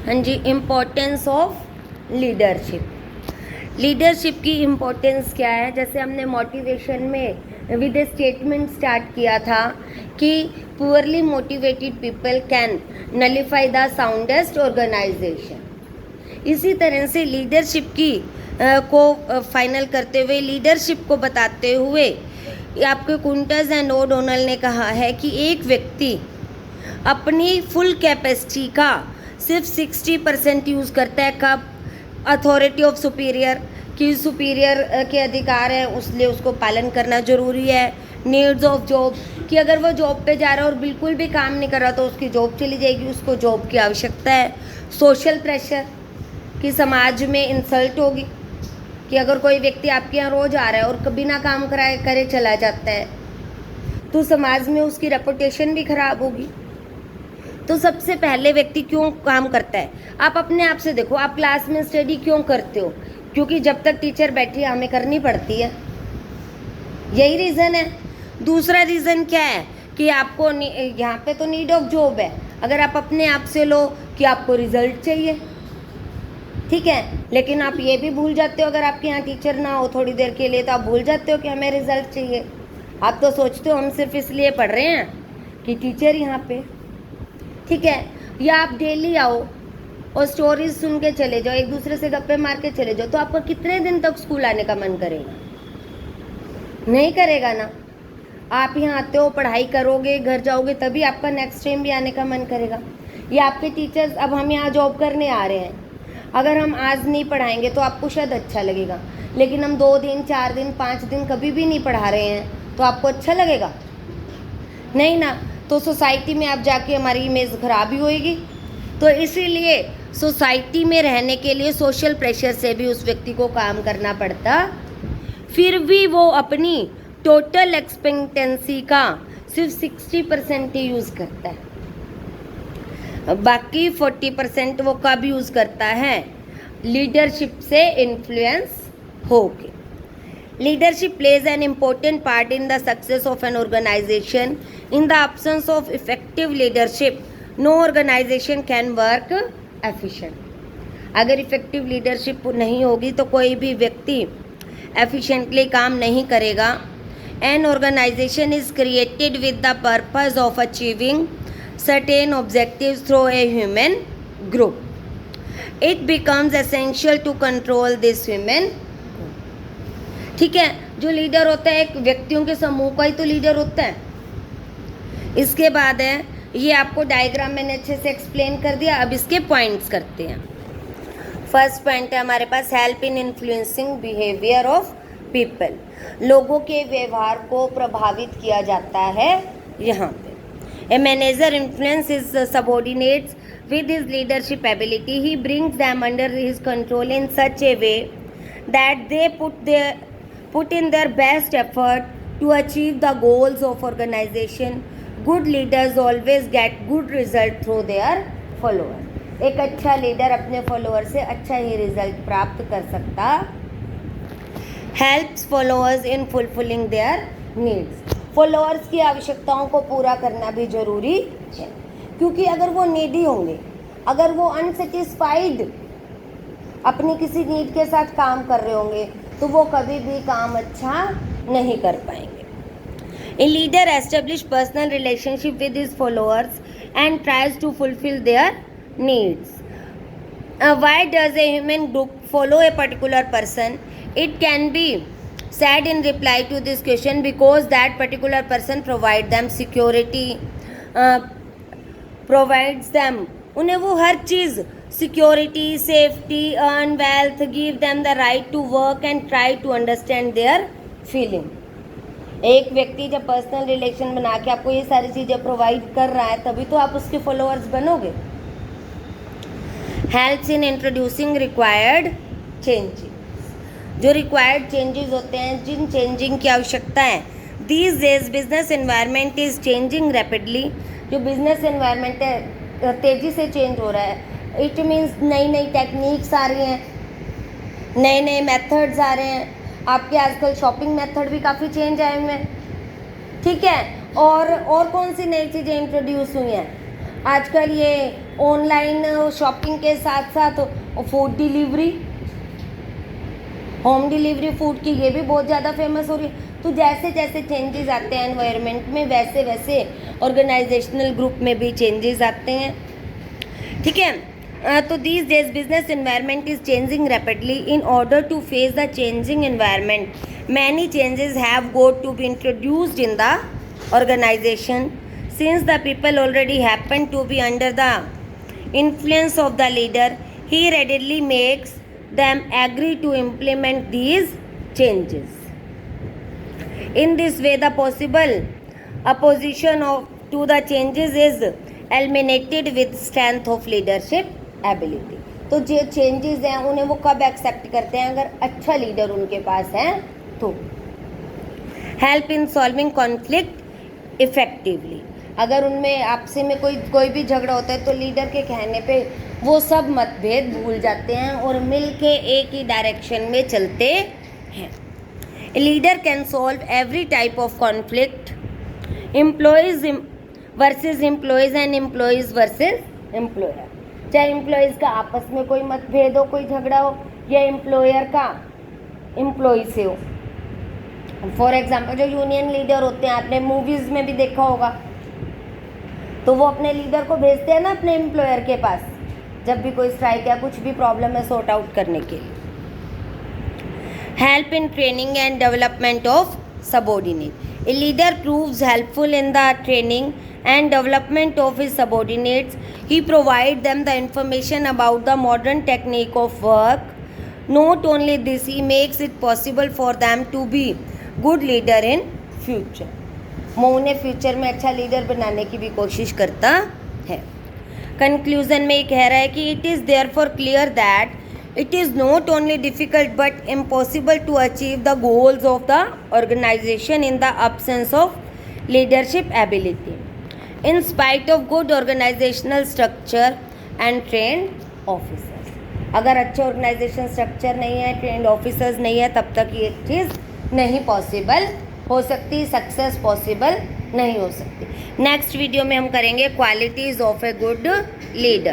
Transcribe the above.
हाँ जी, importance of leadership. Leadership की importance क्या है? जैसे हमने मोटिवेशन में विद ए स्टेटमेंट स्टार्ट किया था कि poorly motivated people can nullify the soundest organisation. इसी तरह से लीडरशिप की को फाइनल करते हुए, लीडरशिप को बताते हुए आपके कुंटर्स एंड ओडोनल ने कहा है कि एक व्यक्ति अपनी फुल कैपेसिटी का सिर्फ 60% यूज़ करता है। कब? अथॉरिटी ऑफ सुपीरियर, कि सुपीरियर के अधिकार हैं उसलिए उसको पालन करना ज़रूरी है। नीड्स ऑफ जॉब, कि अगर वो जॉब पे जा रहा है और बिल्कुल भी काम नहीं कर रहा तो उसकी जॉब चली जाएगी, उसको जॉब की आवश्यकता है। सोशल प्रेशर, कि समाज में इंसल्ट होगी, कि अगर कोई व्यक्ति आपके यहाँ रोज़ आ रहा है और बिना काम कराए करे चला जाता है तो समाज में उसकी रेपुटेशन भी खराब होगी। तो सबसे पहले व्यक्ति क्यों काम करता है? आप अपने आप से देखो, आप क्लास में स्टडी क्यों करते हो? क्योंकि जब तक टीचर बैठी है हमें करनी पड़ती है, यही रीज़न है। दूसरा रीज़न क्या है कि आपको यहाँ पे तो नीड ऑफ जॉब है। अगर आप अपने आप से लो कि आपको रिजल्ट चाहिए, ठीक है, लेकिन आप ये भी भूल जाते हो, अगर आपके यहाँ टीचर ना हो थोड़ी देर के लिए तो आप भूल जाते हो कि हमें रिजल्ट चाहिए। आप तो सोचते हो हम सिर्फ इसलिए पढ़ रहे हैं कि टीचर यहाँ पे, ठीक है। या आप डेली आओ और स्टोरीज सुन के चले जाओ, एक दूसरे से गप्पे मार के चले जाओ, तो आपको कितने दिन तक स्कूल आने का मन करेगा? नहीं करेगा ना। आप यहाँ आते हो, पढ़ाई करोगे, घर जाओगे, तभी आपका नेक्स्ट टाइम भी आने का मन करेगा। या आपके टीचर्स, अब हम यहाँ जॉब करने आ रहे हैं, अगर हम आज नहीं पढ़ाएंगे तो आपको शायद अच्छा लगेगा, लेकिन हम 2 दिन 4 दिन 5 दिन कभी भी नहीं पढ़ा रहे हैं तो आपको अच्छा लगेगा? नहीं ना। तो सोसाइटी में आप जाके हमारी इमेज खराब ही होएगी। तो इसीलिए सोसाइटी में रहने के लिए सोशल प्रेशर से भी उस व्यक्ति को काम करना पड़ता, फिर भी वो अपनी टोटल एक्सपेक्टेंसी का सिर्फ 60% ही यूज़ करता है, बाकी 40% वो कब यूज़ करता है? लीडरशिप से इन्फ्लुएंस होके। Leadership plays an important part in the success of an organization. In the absence of effective leadership, no organization can work efficient. अगर इफेक्टिव लीडरशिप नहीं होगी तो कोई भी व्यक्ति एफिशिएंटली काम नहीं करेगा। An organization is created with the purpose of achieving certain objectives through a human group. It becomes essential to control this human, ठीक है। जो लीडर होता है एक व्यक्तियों के समूह का ही तो लीडर होता है। इसके बाद है, ये आपको डायग्राम मैंने अच्छे से एक्सप्लेन कर दिया, अब इसके पॉइंट्स करते हैं। फर्स्ट पॉइंट है हमारे पास, help in influencing behaviour of people. लोगों के व्यवहार को प्रभावित किया जाता है यहाँ पे। A manager influence his subordinates with his leadership ability, he brings them under his control in such a way that they put in their best effort to achieve the goals of organization. Good leaders always get good result through their followers. एक अच्छा leader अपने follower से अच्छा ही result प्राप्त कर सकता। Helps followers in fulfilling their needs. Followers की आवश्यकताओं को पूरा करना भी जरूरी है, क्योंकि अगर वो नीडी होंगे, अगर वो अनसेटिस्फाइड अपनी किसी नीड के साथ काम कर रहे होंगे तो वो कभी भी काम अच्छा नहीं कर पाएंगे। A leader establish personal relationship with his followers and tries to fulfil their needs. Why does a human group follow a particular person? It can be said in reply to this question because that particular person provide them security, provides them, उन्हें वो हर चीज़, security, safety, earn wealth, give them the right to work and try to understand their feeling. एक व्यक्ति जब personal relation बना के आपको ये सारी चीज़ें प्रोवाइड कर रहा है तभी तो आप उसके फॉलोअर्स बनोगे। Helps in introducing required changes. जो रिक्वायर्ड चेंजेस होते हैं, जिन चेंजिंग की आवश्यकता है। These days business environment is changing rapidly. जो बिजनेस एनवायरनमेंट है तेज़ी से चेंज हो रहा है। इट मीन्स नई नई टेक्निक्स आ रही हैं, नए नए मेथड्स आ रहे हैं। आपके आजकल शॉपिंग मेथड भी काफ़ी चेंज आए हुए हैं, ठीक है। और कौन सी नई चीज़ें इंट्रोड्यूस हुई हैं आजकल? ये ऑनलाइन शॉपिंग के साथ साथ food delivery, home delivery food की, ये भी बहुत ज़्यादा फेमस हो रही है। तो जैसे जैसे चेंजेस आते हैं एनवायरनमेंट में, वैसे वैसे ऑर्गेनाइजेशनल ग्रुप में भी चेंजेस आते हैं, ठीक है। तो these days business environment is changing rapidly. In order to face the changing environment, many changes have got to be introduced in the organization. Since the people already happen to be under the influence of the leader, he readily makes them agree to implement these changes. In this way, the possible opposition to the changes is eliminated with strength of leadership ability. तो जो changes हैं उन्हें वो कब accept करते हैं? अगर अच्छा लीडर उनके पास है तो। Help in solving conflict effectively, अगर उनमें आपसे में कोई भी झगड़ा होता है तो लीडर के कहने पे वो सब मतभेद भूल जाते हैं और मिल के एक ही डायरेक्शन में चलते हैं। Leader can solve every type of conflict, employees versus employees and employees versus employer. चाहे एम्प्लॉयज़ का आपस में कोई मतभेद हो, कोई झगड़ा हो, या एम्प्लॉयर का एम्प्लॉय से हो। फॉर एग्जांपल जो यूनियन लीडर होते हैं, आपने मूवीज़ में भी देखा होगा, तो वो अपने लीडर को भेजते हैं ना अपने एम्प्लॉयर के पास, जब भी कोई स्ट्राइक या कुछ भी प्रॉब्लम है सॉर्ट आउट करने के लिए। Help in training and development of subordinate, a leader proves helpful in the training and development of his subordinates. He provides them the information about the modern technique of work. Not only this, he makes it possible for them to be good leader in future. वो उन्हें future में अच्छा leader बनाने की भी कोशिश करता है। कंक्लूजन में ये कह रहा है कि it is therefore clear that it is not only difficult but impossible to achieve the goals of the organization in the absence of leadership ability. In spite of good organizational structure and trained officers, अगर अच्छे organisation structure नहीं है, trend officers नहीं है, तब तक ये चीज़ नहीं पॉसिबल हो सकती, सक्सेस पॉसिबल नहीं हो सकती। नेक्स्ट वीडियो में हम करेंगे qualities of a good leader.